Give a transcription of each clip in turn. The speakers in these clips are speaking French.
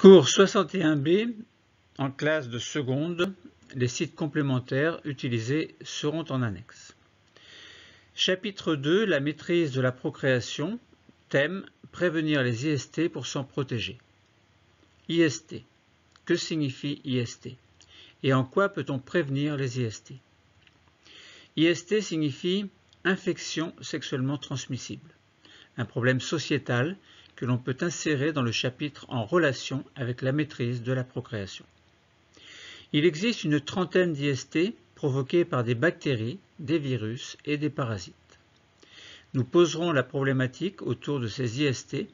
Cours 61B en classe de seconde, les sites complémentaires utilisés seront en annexe. Chapitre 2, la maîtrise de la procréation. Thème, prévenir les IST pour s'en protéger. IST. Que signifie IST? Et en quoi peut-on prévenir les IST? IST signifie infection sexuellement transmissible, un problème sociétal que l'on peut insérer dans le chapitre en relation avec la maîtrise de la procréation. Il existe une trentaine d'IST provoqués par des bactéries, des virus et des parasites. Nous poserons la problématique autour de ces IST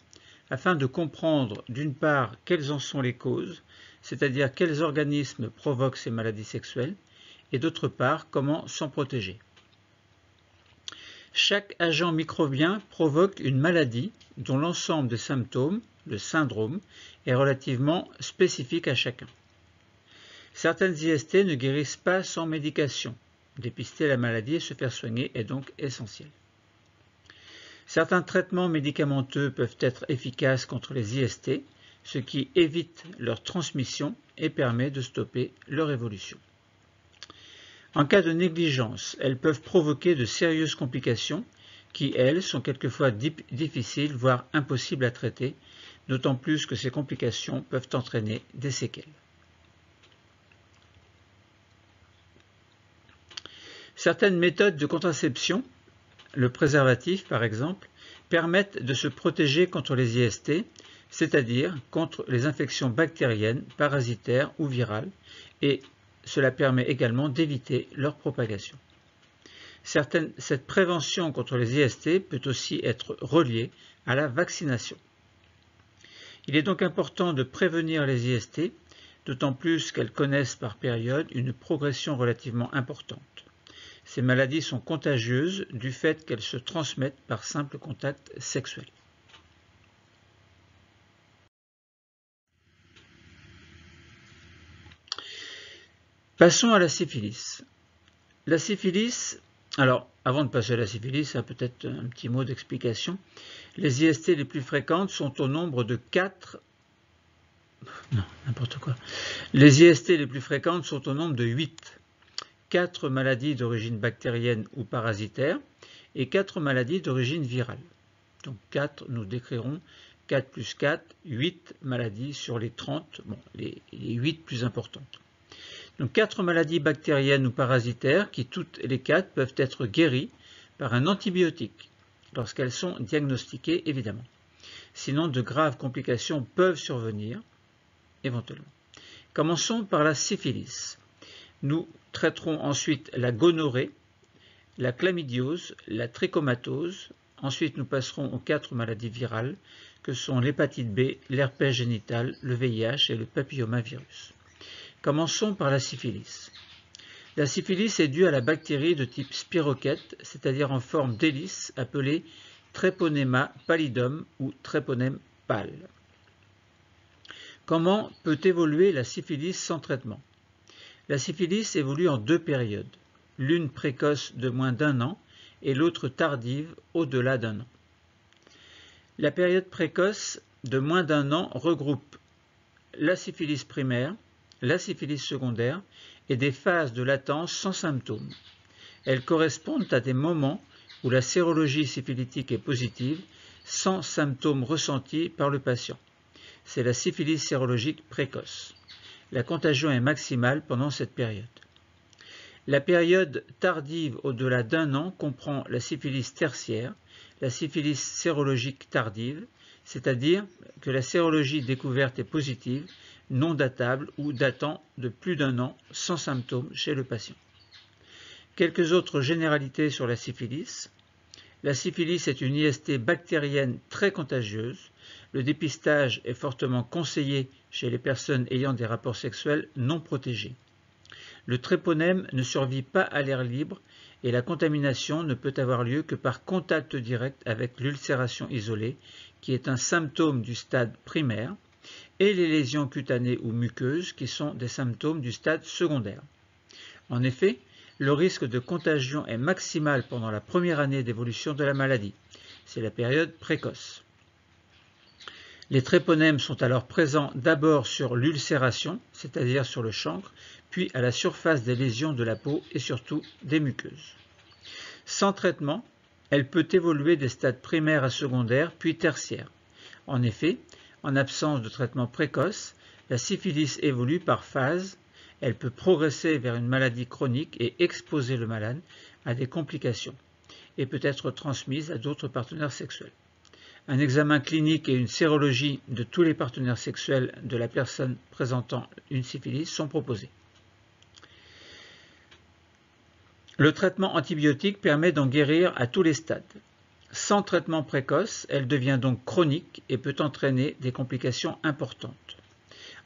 afin de comprendre d'une part quelles en sont les causes, c'est-à-dire quels organismes provoquent ces maladies sexuelles, et d'autre part comment s'en protéger. Chaque agent microbien provoque une maladie dont l'ensemble des symptômes, le syndrome, est relativement spécifique à chacun. Certaines IST ne guérissent pas sans médication. Dépister la maladie et se faire soigner est donc essentiel. Certains traitements médicamenteux peuvent être efficaces contre les IST, ce qui évite leur transmission et permet de stopper leur évolution. En cas de négligence, elles peuvent provoquer de sérieuses complications qui, elles, sont quelquefois difficiles, voire impossibles à traiter, d'autant plus que ces complications peuvent entraîner des séquelles. Certaines méthodes de contraception, le préservatif par exemple, permettent de se protéger contre les IST, c'est-à-dire contre les infections bactériennes, parasitaires ou virales, et cela permet également d'éviter leur propagation. Cette prévention contre les IST peut aussi être reliée à la vaccination. Il est donc important de prévenir les IST, d'autant plus qu'elles connaissent par période une progression relativement importante. Ces maladies sont contagieuses du fait qu'elles se transmettent par simple contact sexuel. Passons à la syphilis. La syphilis, alors avant de passer à la syphilis, peut-être un petit mot d'explication. Les IST les plus fréquentes sont au nombre de 4. Non, n'importe quoi. Les IST les plus fréquentes sont au nombre de 8. 4 maladies d'origine bactérienne ou parasitaire et 4 maladies d'origine virale. Donc 4, nous décrirons 4 plus 4, 8 maladies sur les 30, les 8 plus importantes. Donc 4 maladies bactériennes ou parasitaires qui toutes les 4 peuvent être guéries par un antibiotique lorsqu'elles sont diagnostiquées évidemment. Sinon de graves complications peuvent survenir éventuellement. Commençons par la syphilis. Nous traiterons ensuite la gonorrhée, la chlamydiose, la trichomatose. Ensuite, nous passerons aux 4 maladies virales que sont l'hépatite B, l'herpès génital, le VIH et le papillomavirus. Commençons par la syphilis. La syphilis est due à la bactérie de type spirochète, c'est-à-dire en forme d'hélice appelée Treponema pallidum ou Treponème pâle. Comment peut évoluer la syphilis sans traitement? La syphilis évolue en 2 périodes, l'une précoce de moins d'1 an et l'autre tardive au-delà d'1 an. La période précoce de moins d'1 an regroupe la syphilis primaire, la syphilis secondaire et des phases de latence sans symptômes. Elles correspondent à des moments où la sérologie syphilitique est positive sans symptômes ressentis par le patient. C'est la syphilis sérologique précoce. La contagion est maximale pendant cette période. La période tardive au-delà d'1 an comprend la syphilis tertiaire, la syphilis sérologique tardive, c'est-à-dire que la sérologie découverte est positive, non datable ou datant de plus d'1 an sans symptômes chez le patient. Quelques autres généralités sur la syphilis. La syphilis est une IST bactérienne très contagieuse. Le dépistage est fortement conseillé chez les personnes ayant des rapports sexuels non protégés. Le tréponème ne survit pas à l'air libre et la contamination ne peut avoir lieu que par contact direct avec l'ulcération isolée, qui est un symptôme du stade primaire, et les lésions cutanées ou muqueuses, qui sont des symptômes du stade secondaire. En effet, le risque de contagion est maximal pendant la première année d'évolution de la maladie. C'est la période précoce. Les tréponèmes sont alors présents d'abord sur l'ulcération, c'est-à-dire sur le chancre, puis à la surface des lésions de la peau et surtout des muqueuses. Sans traitement, elle peut évoluer des stades primaires à secondaires puis tertiaires. En effet, en absence de traitement précoce, la syphilis évolue par phase. Elle peut progresser vers une maladie chronique et exposer le malade à des complications et peut être transmise à d'autres partenaires sexuels. Un examen clinique et une sérologie de tous les partenaires sexuels de la personne présentant une syphilis sont proposés. Le traitement antibiotique permet d'en guérir à tous les stades. Sans traitement précoce, elle devient donc chronique et peut entraîner des complications importantes.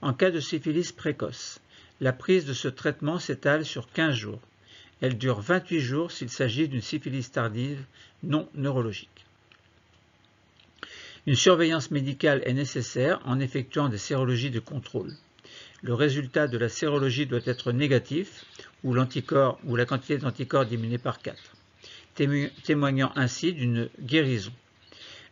En cas de syphilis précoce, la prise de ce traitement s'étale sur 15 jours. Elle dure 28 jours s'il s'agit d'une syphilis tardive non neurologique. Une surveillance médicale est nécessaire en effectuant des sérologies de contrôle. Le résultat de la sérologie doit être négatif ou la quantité d'anticorps diminuée par 4, témoignant ainsi d'une guérison.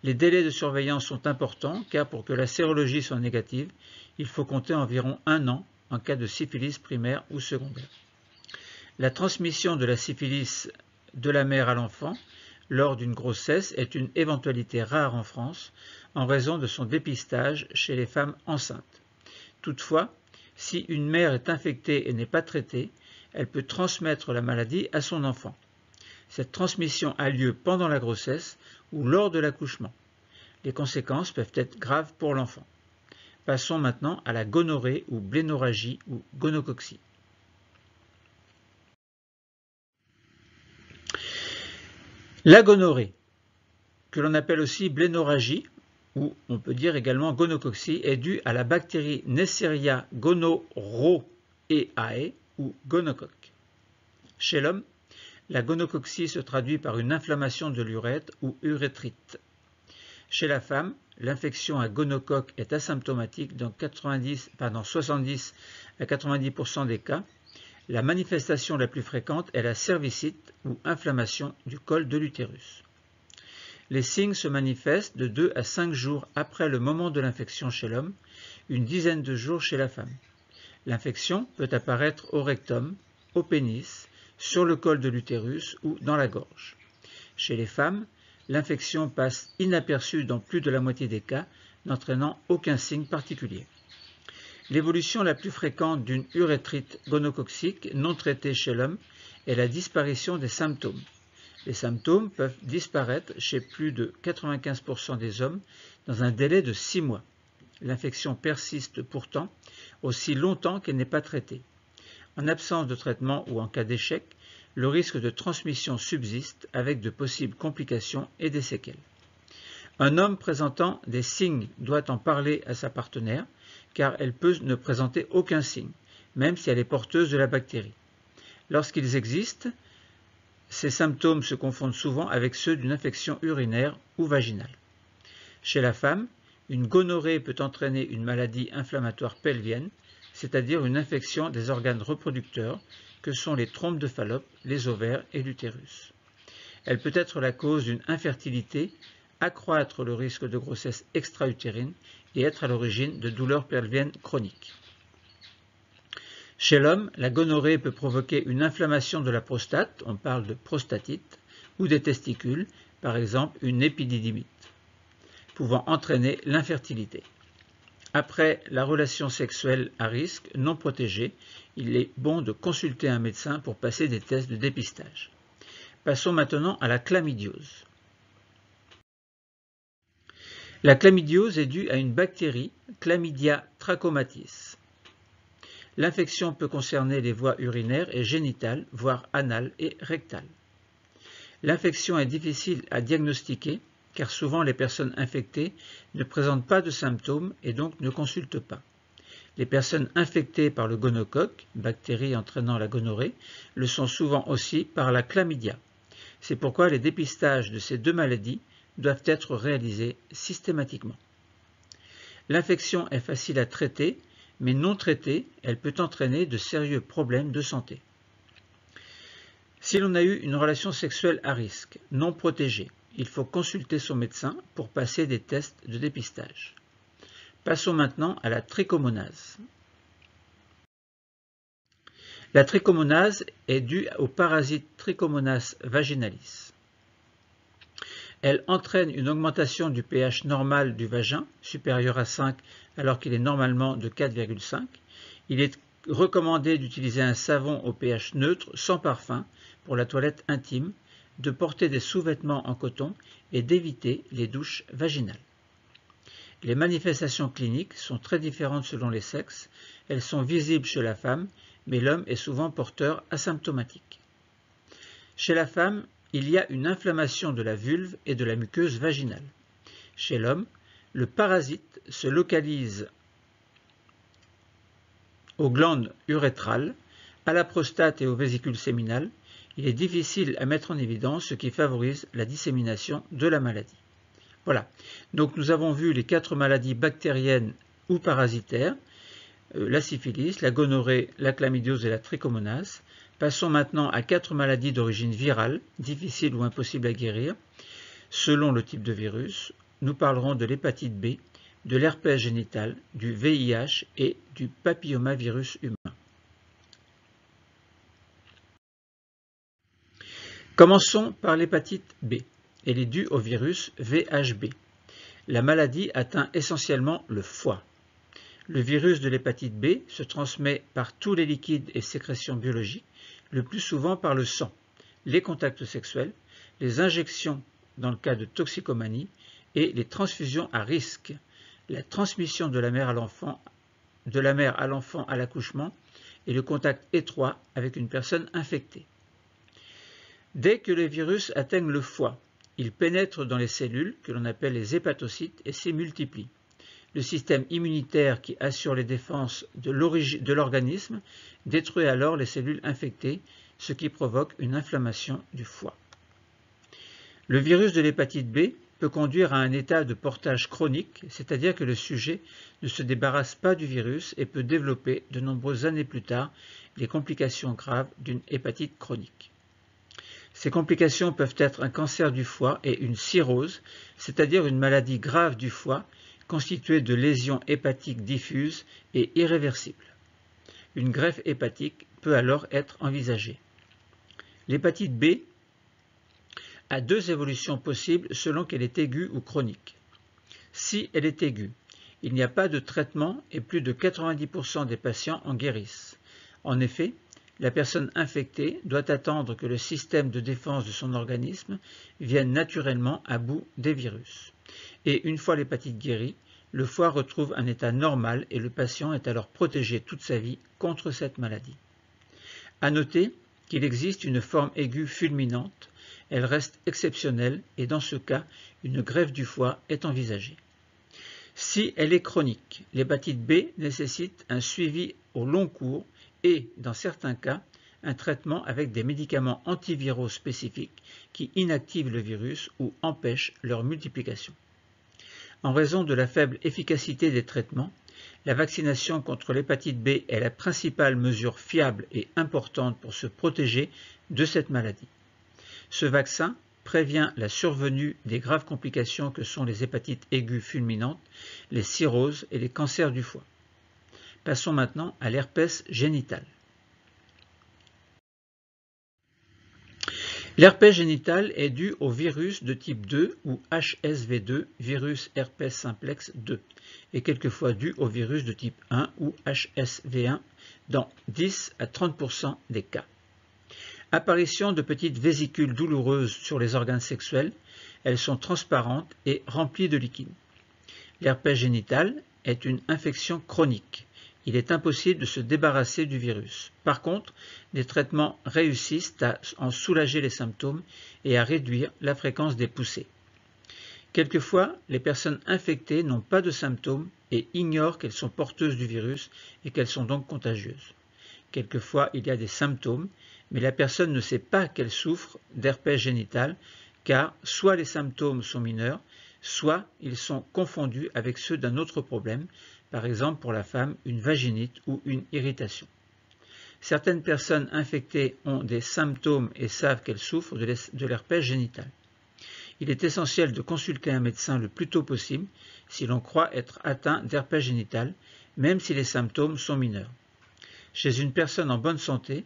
Les délais de surveillance sont importants car pour que la sérologie soit négative, il faut compter environ 1 an en cas de syphilis primaire ou secondaire. La transmission de la syphilis de la mère à l'enfant lors d'une grossesse est une éventualité rare en France en raison de son dépistage chez les femmes enceintes. Toutefois, si une mère est infectée et n'est pas traitée, elle peut transmettre la maladie à son enfant. Cette transmission a lieu pendant la grossesse ou lors de l'accouchement. Les conséquences peuvent être graves pour l'enfant. Passons maintenant à la gonorrhée ou blénorragie ou gonocoxie. La gonorrhée, que l'on appelle aussi blénorragie, ou on peut dire également gonocoxie, est due à la bactérie Neisseria gonorrhoeae ou gonocoque. Chez l'homme, la gonocoxie se traduit par une inflammation de l'urètre ou urétrite. Chez la femme, l'infection à gonocoque est asymptomatique dans 70 à 90% des cas. La manifestation la plus fréquente est la cervicite ou inflammation du col de l'utérus. Les signes se manifestent de 2 à 5 jours après le moment de l'infection chez l'homme, une dizaine de jours chez la femme. L'infection peut apparaître au rectum, au pénis, sur le col de l'utérus ou dans la gorge. Chez les femmes, l'infection passe inaperçue dans plus de la moitié des cas, n'entraînant aucun signe particulier. L'évolution la plus fréquente d'une urétrite gonocoxique non traitée chez l'homme est la disparition des symptômes. Les symptômes peuvent disparaître chez plus de 95% des hommes dans un délai de 6 mois. L'infection persiste pourtant aussi longtemps qu'elle n'est pas traitée. En absence de traitement ou en cas d'échec, le risque de transmission subsiste avec de possibles complications et des séquelles. Un homme présentant des signes doit en parler à sa partenaire car elle peut ne présenter aucun signe, même si elle est porteuse de la bactérie. Lorsqu'ils existent, ces symptômes se confondent souvent avec ceux d'une infection urinaire ou vaginale. Chez la femme, une gonorrhée peut entraîner une maladie inflammatoire pelvienne, c'est-à-dire une infection des organes reproducteurs que sont les trompes de Fallope, les ovaires et l'utérus. Elle peut être la cause d'une infertilité, accroître le risque de grossesse extra-utérine et être à l'origine de douleurs pelviennes chroniques. Chez l'homme, la gonorrhée peut provoquer une inflammation de la prostate, on parle de prostatite, ou des testicules, par exemple une épididymite, pouvant entraîner l'infertilité. Après la relation sexuelle à risque non protégée, il est bon de consulter un médecin pour passer des tests de dépistage. Passons maintenant à la chlamydiose. La chlamydiose est due à une bactérie, Chlamydia trachomatis. L'infection peut concerner les voies urinaires et génitales, voire anales et rectales. L'infection est difficile à diagnostiquer car souvent les personnes infectées ne présentent pas de symptômes et donc ne consultent pas. Les personnes infectées par le gonocoque, bactérie entraînant la gonorrhée, le sont souvent aussi par la chlamydia. C'est pourquoi les dépistages de ces deux maladies doivent être réalisés systématiquement. L'infection est facile à traiter, mais non traitée, elle peut entraîner de sérieux problèmes de santé. Si l'on a eu une relation sexuelle à risque, non protégée, il faut consulter son médecin pour passer des tests de dépistage. Passons maintenant à la trichomonase. La trichomonase est due au parasite Trichomonas vaginalis. Elle entraîne une augmentation du pH normal du vagin, supérieur à 5 alors qu'il est normalement de 4,5. Il est recommandé d'utiliser un savon au pH neutre sans parfum pour la toilette intime, de porter des sous-vêtements en coton et d'éviter les douches vaginales. Les manifestations cliniques sont très différentes selon les sexes. Elles sont visibles chez la femme, mais l'homme est souvent porteur asymptomatique. Chez la femme, il y a une inflammation de la vulve et de la muqueuse vaginale. Chez l'homme, le parasite se localise aux glandes urétrales, à la prostate et aux vésicules séminales. Il est difficile à mettre en évidence, ce qui favorise la dissémination de la maladie. Voilà, donc nous avons vu les 4 maladies bactériennes ou parasitaires, la syphilis, la gonorrhée, la chlamydiose et la trichomonase. Passons maintenant à 4 maladies d'origine virale, difficiles ou impossibles à guérir, selon le type de virus. Nous parlerons de l'hépatite B, de l'herpès génital, du VIH et du papillomavirus humain. Commençons par l'hépatite B. Elle est due au virus VHB. La maladie atteint essentiellement le foie. Le virus de l'hépatite B se transmet par tous les liquides et sécrétions biologiques, le plus souvent par le sang, les contacts sexuels, les injections dans le cas de toxicomanie et les transfusions à risque, la transmission de la mère à l'enfant à l'accouchement et le contact étroit avec une personne infectée. Dès que les virus atteignent le foie, ils pénètrent dans les cellules que l'on appelle les hépatocytes et s'y multiplient. Le système immunitaire qui assure les défenses de l'organisme détruit alors les cellules infectées, ce qui provoque une inflammation du foie. Le virus de l'hépatite B peut conduire à un état de portage chronique, c'est-à-dire que le sujet ne se débarrasse pas du virus et peut développer de nombreuses années plus tard les complications graves d'une hépatite chronique. Ces complications peuvent être un cancer du foie et une cirrhose, c'est-à-dire une maladie grave du foie constituée de lésions hépatiques diffuses et irréversibles. Une greffe hépatique peut alors être envisagée. L'hépatite B a 2 évolutions possibles selon qu'elle est aiguë ou chronique. Si elle est aiguë, il n'y a pas de traitement et plus de 90% des patients en guérissent. En effet, la personne infectée doit attendre que le système de défense de son organisme vienne naturellement à bout des virus. Et une fois l'hépatite guérie, le foie retrouve un état normal et le patient est alors protégé toute sa vie contre cette maladie. À noter qu'il existe une forme aiguë fulminante, elle reste exceptionnelle et dans ce cas, une greffe du foie est envisagée. Si elle est chronique, l'hépatite B nécessite un suivi au long cours et, dans certains cas, un traitement avec des médicaments antiviraux spécifiques qui inactivent le virus ou empêchent leur multiplication. En raison de la faible efficacité des traitements, la vaccination contre l'hépatite B est la principale mesure fiable et importante pour se protéger de cette maladie. Ce vaccin prévient la survenue des graves complications que sont les hépatites aiguës fulminantes, les cirrhoses et les cancers du foie. Passons maintenant à l'herpès génital. L'herpès génital est dû au virus de type 2 ou HSV2, virus herpes simplex 2, et quelquefois dû au virus de type 1 ou HSV1 dans 10 à 30% des cas. Apparition de petites vésicules douloureuses sur les organes sexuels, elles sont transparentes et remplies de liquide. L'herpès génital est une infection chronique. Il est impossible de se débarrasser du virus. Par contre, des traitements réussissent à en soulager les symptômes et à réduire la fréquence des poussées. Quelquefois, les personnes infectées n'ont pas de symptômes et ignorent qu'elles sont porteuses du virus et qu'elles sont donc contagieuses. Quelquefois, il y a des symptômes, mais la personne ne sait pas qu'elle souffre d'herpès génital, car soit les symptômes sont mineurs, soit ils sont confondus avec ceux d'un autre problème, par exemple pour la femme, une vaginite ou une irritation. Certaines personnes infectées ont des symptômes et savent qu'elles souffrent de l'herpès génital. Il est essentiel de consulter un médecin le plus tôt possible si l'on croit être atteint d'herpès génital, même si les symptômes sont mineurs. Chez une personne en bonne santé,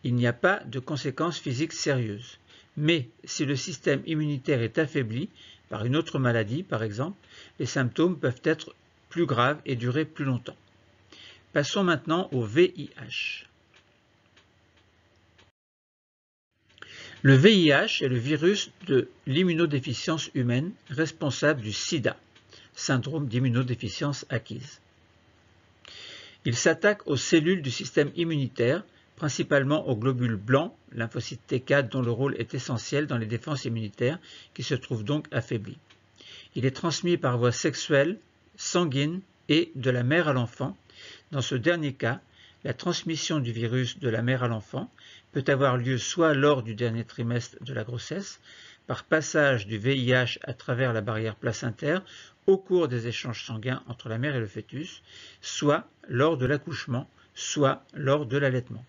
il n'y a pas de conséquences physiques sérieuses. Mais si le système immunitaire est affaibli par une autre maladie, par exemple, les symptômes peuvent être plus graves et durer plus longtemps. Passons maintenant au VIH. Le VIH est le virus de l'immunodéficience humaine responsable du SIDA, syndrome d'immunodéficience acquise. Il s'attaque aux cellules du système immunitaire, principalement aux globules blancs, lymphocytes T4 dont le rôle est essentiel dans les défenses immunitaires, qui se trouvent donc affaiblis. Il est transmis par voie sexuelle, sanguine et de la mère à l'enfant. Dans ce dernier cas, la transmission du virus de la mère à l'enfant peut avoir lieu soit lors du dernier trimestre de la grossesse, par passage du VIH à travers la barrière placentaire au cours des échanges sanguins entre la mère et le fœtus, soit lors de l'accouchement, soit lors de l'allaitement.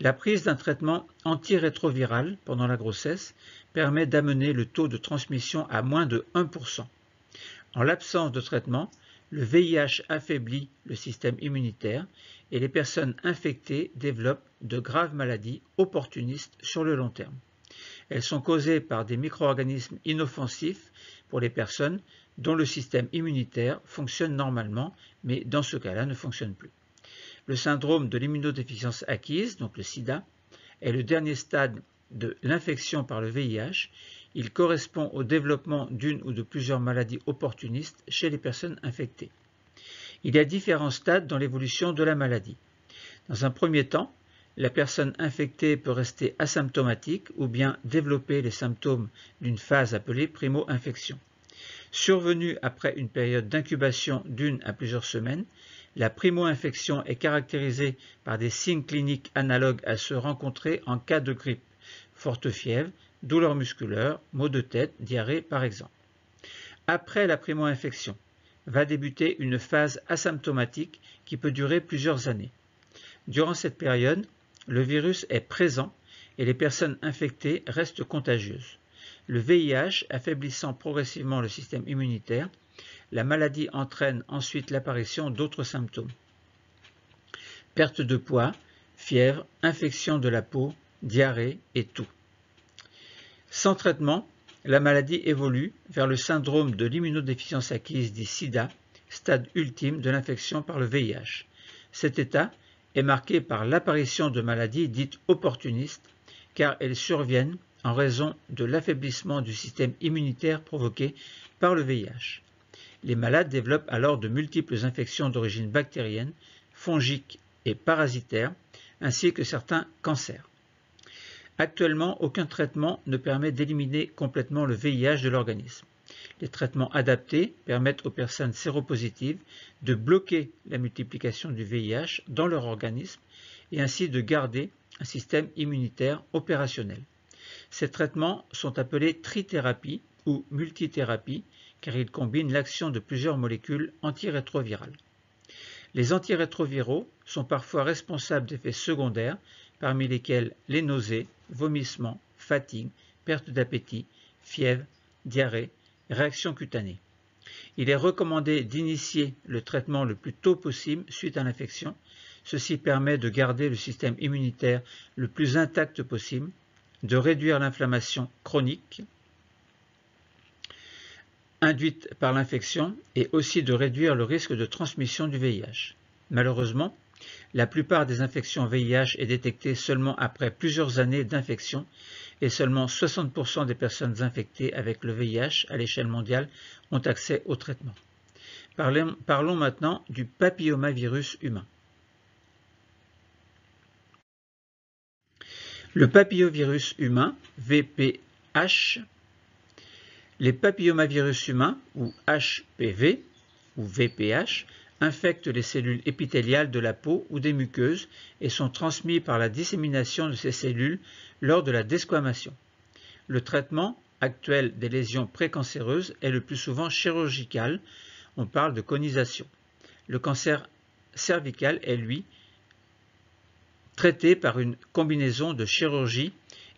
La prise d'un traitement antirétroviral pendant la grossesse permet d'amener le taux de transmission à moins de 1%. En l'absence de traitement, le VIH affaiblit le système immunitaire et les personnes infectées développent de graves maladies opportunistes sur le long terme. Elles sont causées par des micro-organismes inoffensifs pour les personnes dont le système immunitaire fonctionne normalement, mais dans ce cas-là ne fonctionne plus. Le syndrome de l'immunodéficience acquise, donc le SIDA, est le dernier stade de l'infection par le VIH. Il correspond au développement d'une ou de plusieurs maladies opportunistes chez les personnes infectées. Il y a différents stades dans l'évolution de la maladie. Dans un premier temps, la personne infectée peut rester asymptomatique ou bien développer les symptômes d'une phase appelée primo-infection. Survenue après une période d'incubation d'une à plusieurs semaines, la primo-infection est caractérisée par des signes cliniques analogues à ceux rencontrés en cas de grippe, forte fièvre, douleurs musculaires, maux de tête, diarrhée par exemple. Après la primo-infection, va débuter une phase asymptomatique qui peut durer plusieurs années. Durant cette période, le virus est présent et les personnes infectées restent contagieuses. Le VIH affaiblissant progressivement le système immunitaire, la maladie entraîne ensuite l'apparition d'autres symptômes. Perte de poids, fièvre, infection de la peau, diarrhée et toux. Sans traitement, la maladie évolue vers le syndrome de l'immunodéficience acquise dit SIDA, stade ultime de l'infection par le VIH. Cet état est marqué par l'apparition de maladies dites opportunistes, car elles surviennent en raison de l'affaiblissement du système immunitaire provoqué par le VIH. Les malades développent alors de multiples infections d'origine bactérienne, fongique et parasitaire, ainsi que certains cancers. Actuellement, aucun traitement ne permet d'éliminer complètement le VIH de l'organisme. Les traitements adaptés permettent aux personnes séropositives de bloquer la multiplication du VIH dans leur organisme et ainsi de garder un système immunitaire opérationnel. Ces traitements sont appelés trithérapie ou multithérapie car ils combinent l'action de plusieurs molécules antirétrovirales. Les antirétroviraux sont parfois responsables d'effets secondaires, parmi lesquels les nausées, vomissements, fatigue, perte d'appétit, fièvre, diarrhée, réaction cutanée. Il est recommandé d'initier le traitement le plus tôt possible suite à l'infection. Ceci permet de garder le système immunitaire le plus intact possible, de réduire l'inflammation chronique induite par l'infection et aussi de réduire le risque de transmission du VIH. Malheureusement, la plupart des infections VIH est détectée seulement après plusieurs années d'infection et seulement 60% des personnes infectées avec le VIH à l'échelle mondiale ont accès au traitement. Parlons maintenant du papillomavirus humain. Le papillovirus humain, VPH, les papillomavirus humains, ou HPV, ou VPH, infectent les cellules épithéliales de la peau ou des muqueuses et sont transmis par la dissémination de ces cellules lors de la desquamation. Le traitement actuel des lésions précancéreuses est le plus souvent chirurgical, on parle de conisation. Le cancer cervical est, lui, traité par une combinaison de chirurgie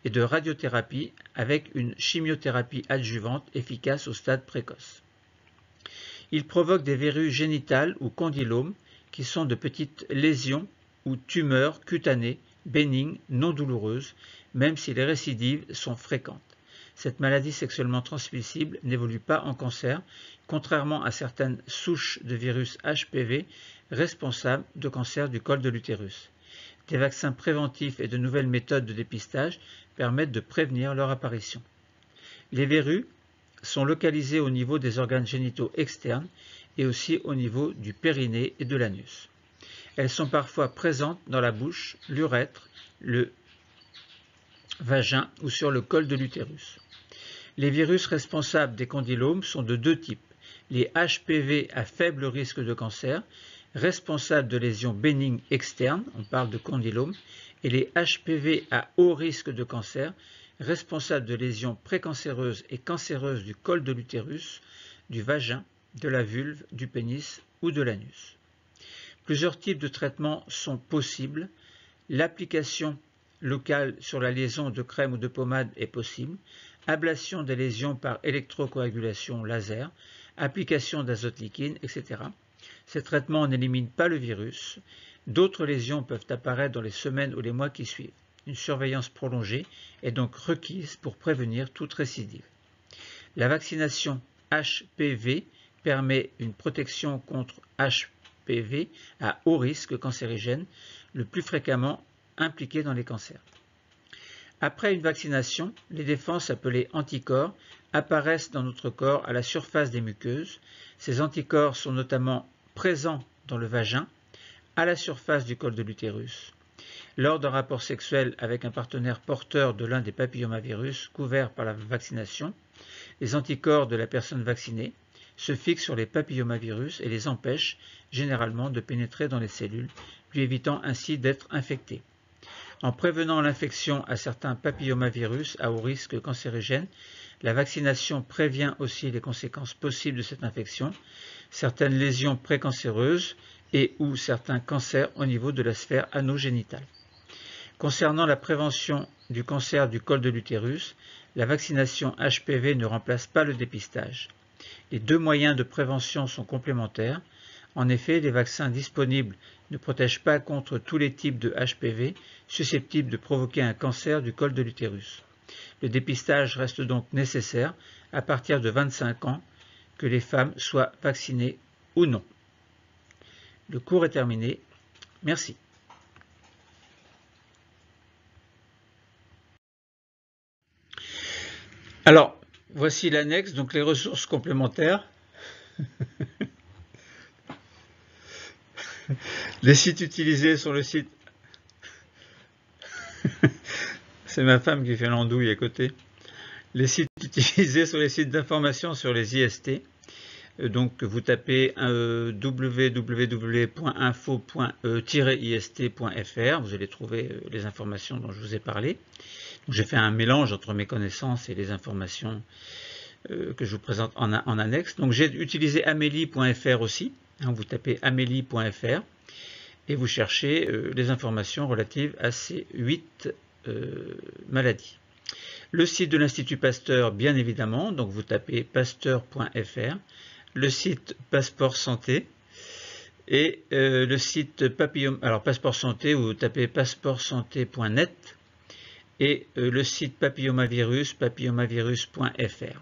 et de radiothérapie avec une chimiothérapie adjuvante efficace au stade précoce. Il provoque des verrues génitales ou condylomes qui sont de petites lésions ou tumeurs cutanées, bénignes, non douloureuses, même si les récidives sont fréquentes. Cette maladie sexuellement transmissible n'évolue pas en cancer, contrairement à certaines souches de virus HPV responsables de cancer du col de l'utérus. Des vaccins préventifs et de nouvelles méthodes de dépistage permettent de prévenir leur apparition. Les verrues sont localisées au niveau des organes génitaux externes et aussi au niveau du périnée et de l'anus. Elles sont parfois présentes dans la bouche, l'urètre, le vagin ou sur le col de l'utérus. Les virus responsables des condylomes sont de deux types. Les HPV à faible risque de cancer, responsables de lésions bénignes externes, on parle de condylomes, et les HPV à haut risque de cancer, responsables de lésions précancéreuses et cancéreuses du col de l'utérus, du vagin, de la vulve, du pénis ou de l'anus. Plusieurs types de traitements sont possibles. L'application locale sur la liaison de crème ou de pommade est possible. Ablation des lésions par électrocoagulation laser, application d'azote liquide, etc. Ces traitements n'éliminent pas le virus. D'autres lésions peuvent apparaître dans les semaines ou les mois qui suivent. Une surveillance prolongée est donc requise pour prévenir toute récidive. La vaccination HPV permet une protection contre HPV à haut risque cancérigène, le plus fréquemment impliqué dans les cancers. Après une vaccination, les défenses appelées anticorps apparaissent dans notre corps à la surface des muqueuses. Ces anticorps sont notamment présents dans le vagin, à la surface du col de l'utérus. Lors d'un rapport sexuel avec un partenaire porteur de l'un des papillomavirus couverts par la vaccination, les anticorps de la personne vaccinée se fixent sur les papillomavirus et les empêchent généralement de pénétrer dans les cellules, lui évitant ainsi d'être infecté. En prévenant l'infection à certains papillomavirus à haut risque cancérigène, la vaccination prévient aussi les conséquences possibles de cette infection, certaines lésions précancéreuses et ou certains cancers au niveau de la sphère anogénitale. Concernant la prévention du cancer du col de l'utérus, la vaccination HPV ne remplace pas le dépistage. Les deux moyens de prévention sont complémentaires. En effet, les vaccins disponibles ne protègent pas contre tous les types de HPV susceptibles de provoquer un cancer du col de l'utérus. Le dépistage reste donc nécessaire à partir de 25 ans, que les femmes soient vaccinées ou non. Le cours est terminé. Merci. Alors, voici l'annexe, donc les ressources complémentaires. Les sites utilisés sur le site. C'est ma femme qui fait l'andouille à côté. Les sites utilisés sur les sites d'information sur les IST. Donc vous tapez www.info-ist.fr, vous allez trouver les informations dont je vous ai parlé. J'ai fait un mélange entre mes connaissances et les informations que je vous présente en annexe. Donc j'ai utilisé amélie.fr aussi. Vous tapez amélie.fr et vous cherchez les informations relatives à ces 8 maladies. Le site de l'Institut Pasteur, bien évidemment, donc vous tapez pasteur.fr, le site Passeport Santé et le site Passeport Santé, où vous tapez passeportsanté.net et le site papillomavirus, papillomavirus.fr.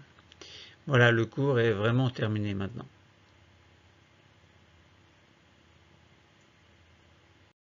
Voilà, le cours est vraiment terminé maintenant.